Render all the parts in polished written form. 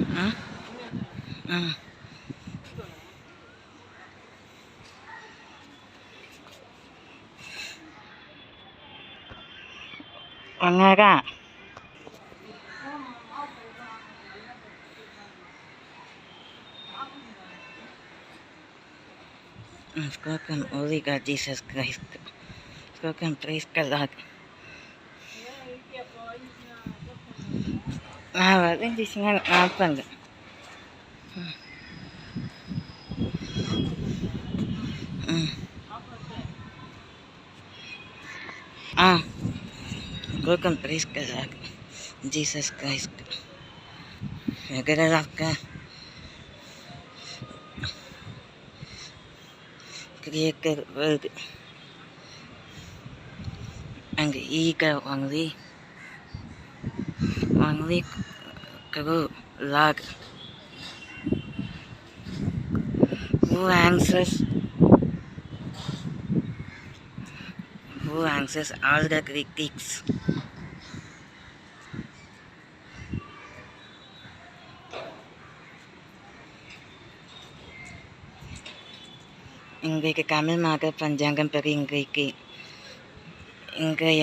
응? 응. 오늘은 сколько Олига Jesus Christ. Сколько praise God. Ini singan apa enggak? Ah, сколько praise God. Jesus Christ. Agarrarka. Creator world. And eager only true Lord. Who answers all the critics. இன்றைக்கு தமிழ் மாத பஞ்சாங்கம் படி இன்றைய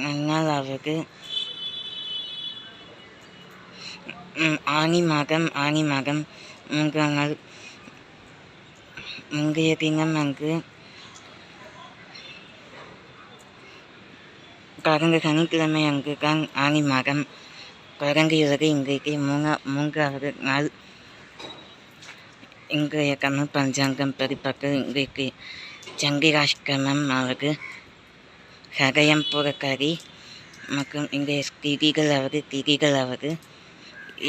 நன்னாளாவுக்கு ஆனி மாதம் 3ஆம் நாள். முந்தைய தினம் அங்கு கடந்த சனிக்கிழமை அங்கு தான் ஆனி மாதம் தொடங்கியுள்ளது. இன்றைக்கு 3ஆவது நாள். இன்றைய தமிழ் பஞ்சாங்கம் படிப்பட்டு இன்றைக்கு சந்திராஷ்டமம் ஆவது, சதயம் புறக்கறி மற்றும் இன்றைய திதிகளாவது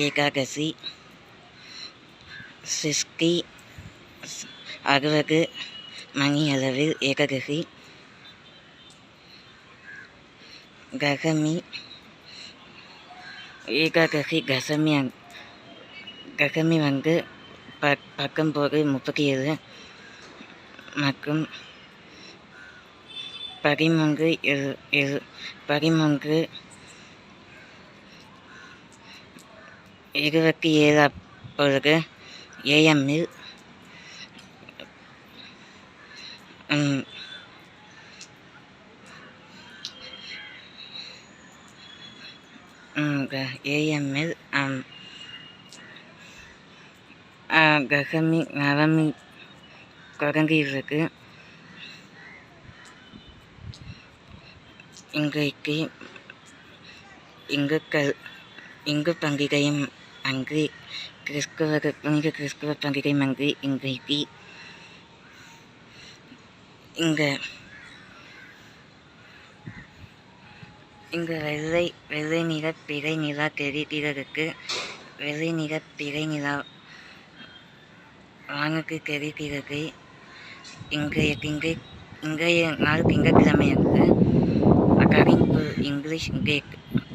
ஏகாதசி, சிஷ்டி 60 மணி அளவில் ஏகாதசி, தசமி வந்து 19:37 மற்றும் 13:27 அப்பொழுது ஏஎம்மில் தசமி நவமி தொடங்கியுள்ளது. இன்றைக்கு இங்கு பண்டிகையும் அங்கு புனித கிறிஸ்துவ பண்டிகையும் அங்கு இன்றைக்கு இங்கு வெள்ளை நிற பிறை நிலா தெரிகிறதுக்கு. வெள்ளை நிற பிறை நிலா வானுக்கு தெரிகிறது. இன்றைய நாள் திங்கட்கிழமை அன்று. According to English date,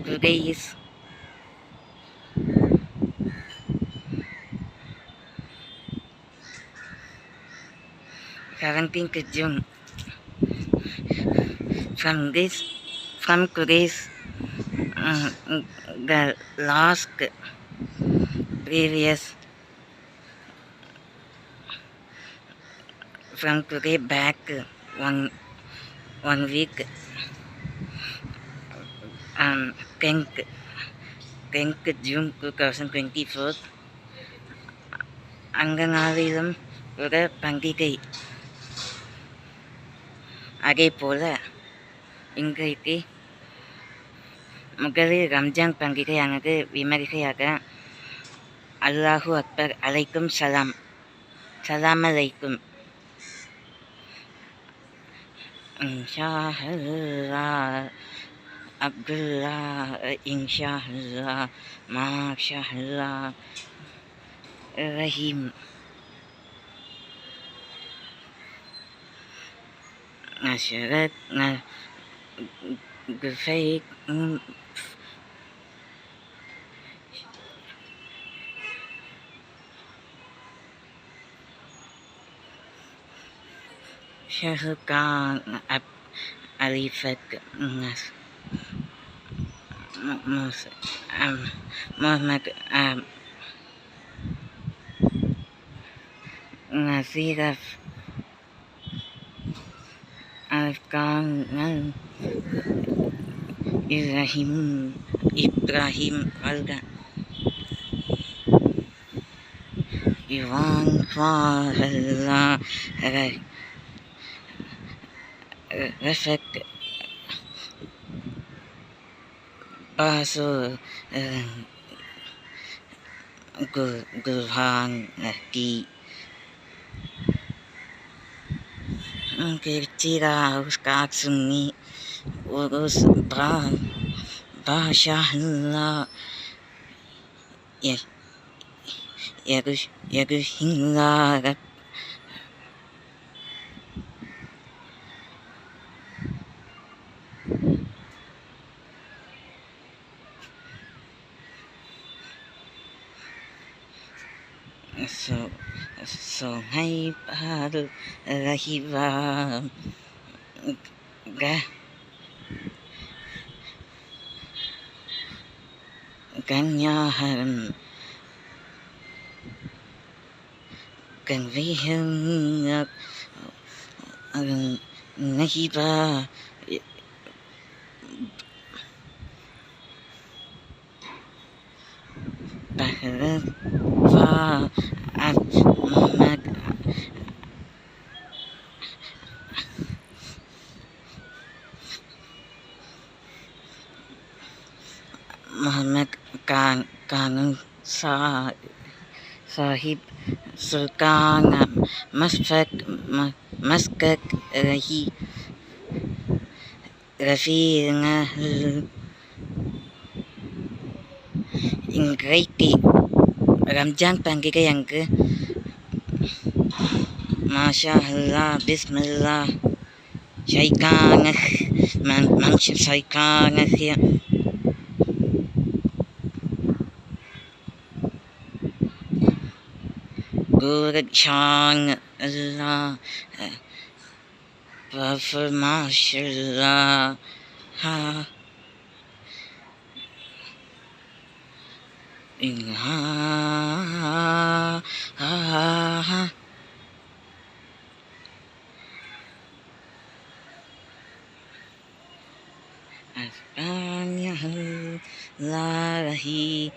today is June 17th. From today's the last previous from today back one week, 10th June 2024. அந்த நாளிலும் ஒரு பண்டிகை. அதே போல இன்றைக்கு முதலில் ரம்ஜான் பண்டிகையானது விமரிசையாக அல்லாஹு அக்பர், அலைக்கும் சலாம், சலாம் அலைக்கும், இன்ஷா அல்லாஹ், அப்துல்லாஹ், இன்ஷா அல்லாஹ், மாஷா அல்லாஹ், ரஹீம், நஷரத், குஃபைக், ஷஹ்கான், அலிஃபத், முகமது நசீர் அஃப்கான் இப்ராஹிம் அல்கா இவான் ஃபாஹல்லா ரஃபக் பாசு குர்ஹான் கி Kirtira Uskat Sunni Urus Bashahla Yagushingla so hai par rahiva ganyaharam ganvihim nahiba bahra Muhammad Kanun Sahib Sultan Muskat Rafi இன்றைக்கு ரம்ஜான் பண்டிகை அங்கு மாஷா அல்லா பிஸ்மில்லா ஷைகானஹ் மன்ஷ ஷைகானஹ் குர்ஷான் அல்லா மாஷல்லா Lahi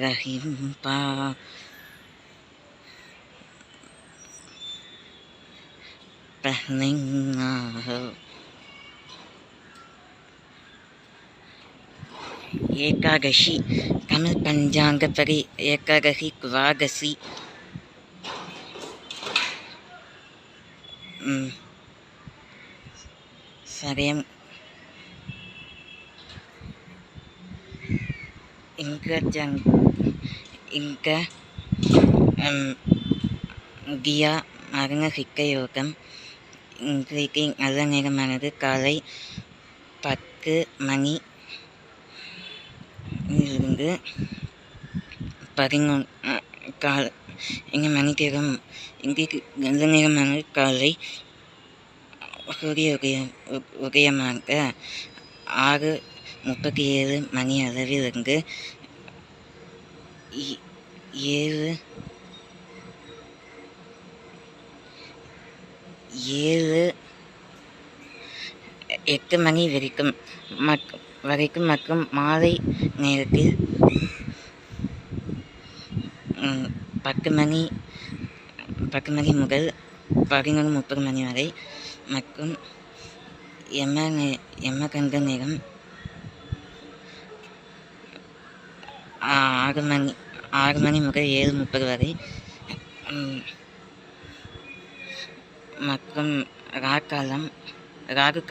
Rahim Pa Ekadashi Tamil பஞ்சாங்கப்படி ஏகாதசி துவாதசி சதயம் இங்க கியா மரண சிக்க யோகம் இன்றைக்கு நல்ல நேரமானது காலை 10 மணி இருந்து 11 எங்க மணி நேரம் இன்றைக்கு நல்ல நேரமானது காலை சூரிய உதயமாக 6:37 மணி அளவிலிருந்து 8 மணி வரைக்கும் மற்றும் மாலை நேரத்தில் 10 மணி முதல் 11:30 மணி வரை மற்றும் யமகண்ட நேரம் 6 மணி முதல் 7:30 வரை மற்றும் ராகு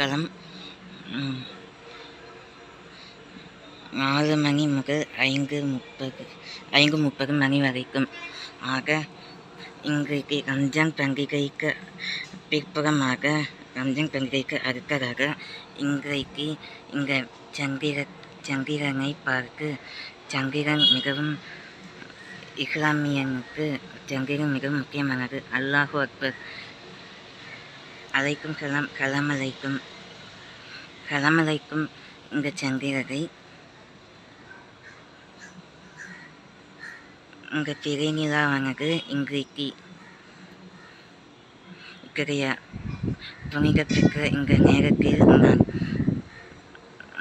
காலம் 4 மணி முதல் 5:30 மணி வரைக்கும். ஆக இன்றைக்கு ரம்ஜான் பண்டிகைக்கு பிற்புறமாக ரம்ஜான் பண்டிகைக்கு அடுத்ததாக இன்றைக்கு இந்த சந்திரனை பார்த்து சந்திரன் மிகவும் இஸ்லாமியனுக்கு சந்திரன் மிக முக்கியமானது. அல்லாஹு அக்பர். அலைக்கும் சலாம். கலாம் அலைக்கும். கலாம் அலைக்கும். இந்த சந்திரனை இந்த திரைநிலாவானது இன்றைக்கு இத்தகைய புனிதத்திற்க இந்த நேரத்தில்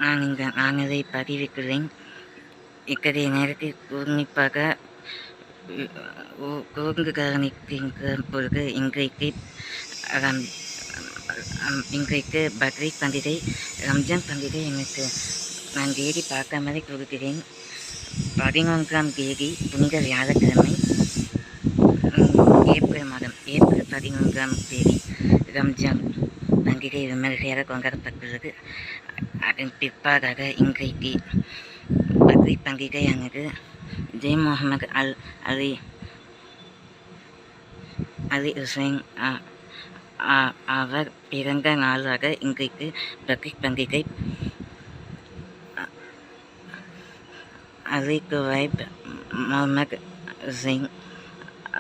நான் இந்த நாணலை பதிவிட்டுள்ளேன். இத்தகைய நேரத்தில் குறிப்பாக கூர்ந்து கவனிக்கின்ற பொழுது இன்றைக்கு பக்ரீத் பண்டிகை, ரம்ஜான் பண்டிகை எனக்கு நான் தேதி பார்க்காமலே கொடுக்கிறேன். 11ஆம் தேதி புனித வியாழக்கிழமை, ஏப்ரல் 11ஆம் தேதி ரம்ஜான் பண்டிகை விமர்சையாக கொண்டாடப்பட்டுள்ளது. அதன் பிற்பாடாக இன்றைக்கு பக்ரீத் பண்டிகையானது ஜெய் முகமது அலி ஹுசைன் அவர் பிறந்த நாளாக இன்றைக்கு பக்ரீத் பண்டிகை. அலி குவைப் முகமது ஹுசைன்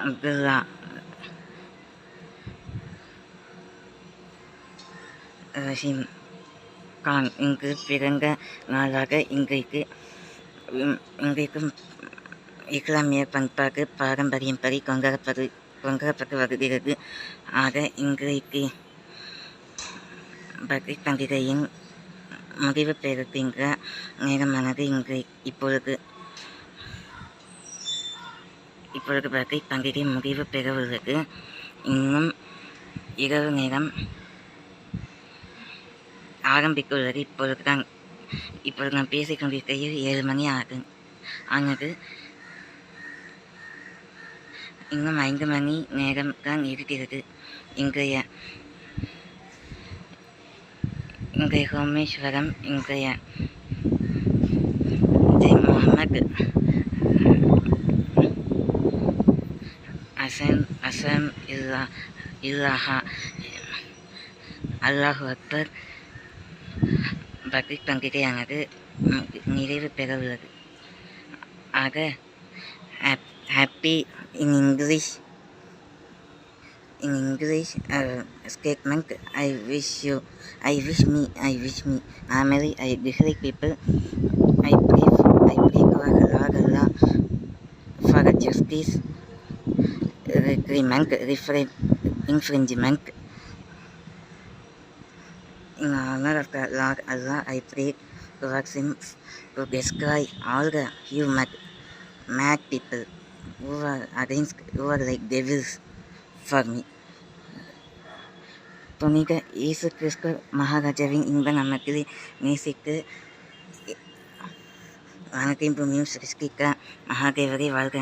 அப்துல்லா ரஷீம் கான் இங்கு பிறந்த நாளாக இன்றைக்கு இஸ்லாமிய பண்பாடு பாரம்பரியப்படி கொண்டாடப்பட்டு வருகிறது. ஆக இன்றைக்கு பக்ரீத் பண்டிகையின் முடிவு பெறுகின்ற நேரமானது இப்பொழுது பக்ரீத் பண்டிகை முடிவு பெற உள்ளது. இன்னும் இரவு நேரம் ஆரம்பிக்க உள்ளது. இப்பொழுது நான் பேசிக்கொண்டிருக்கையில் 7 மணி ஆனது. இன்னும் 5 மணி நேரம் தான் இருக்கிறது. இன்றைய சோமேஸ்வரம், இன்றைய ஜெய் முகமது அசம் இல்லாஹா அல்லாஹு அக்பர் பக்ரீத் பண்டிகையானது நிறைவு பெற உள்ளது. ஆக happy in English statement. I wish me normally I dislike people. I pray for Allah for justice, infringement. In honor of the Lord Allah, I pray towards Him to destroy all the mad people who are like devils for me. புனித இயேசு கிறிஸ்து மகாராஜாவின் இன்ப நாமத்தில் நேசித்து வானத்தையும் பூமியும் சிருஷ்டிக்க மகாதேவரை வாழ்க.